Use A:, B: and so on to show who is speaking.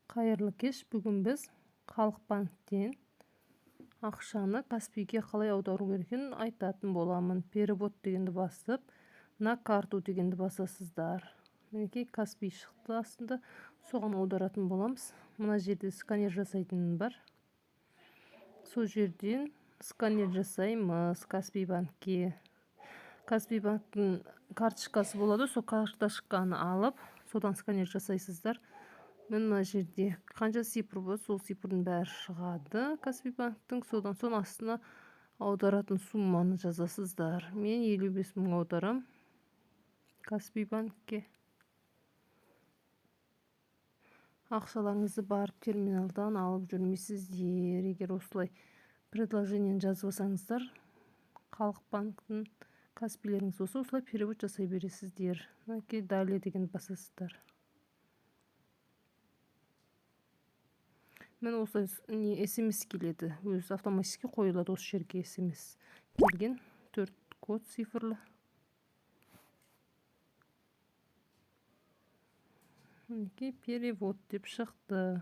A: Қайырлы кеш. Бүгін біз Халық банктен ақшаны Каспийге қалай аудару керекін айтатын боламын. Перевод дегенді басып, на карту дегенді басасыздар. Мінекей Каспий шықты астында, соған аударатын боламыз. Мына жерде сканер жасайтын бар. Сол жерден сканер жасаймыз Каспий банкке. Каспий банктың карточкасы болады, сол карточканы алып, содан сканер жасайсыздар. Мына жерде қанша цифр бар, сол цифрдің бәрі шығады Каспий банктың. Содан соң астына аударатын сумманы жазасыздар. Мен 55 мың аударам Каспий банкке. Ақшаларыңызды барып терминалдан алып жүрмейсіздер. Егер осылай предложениені жазып алсаңыздар, Халық банктың Каспийлеріңіз болса, осылай перевод жасай бересіздер. Мінекей далее деген басасыздар. Мен осылай SMS келеді. Өзі автоматически қойылады осы жерге SMS. Келген 4 код цифрлы. Мінекей перевод деп шықты.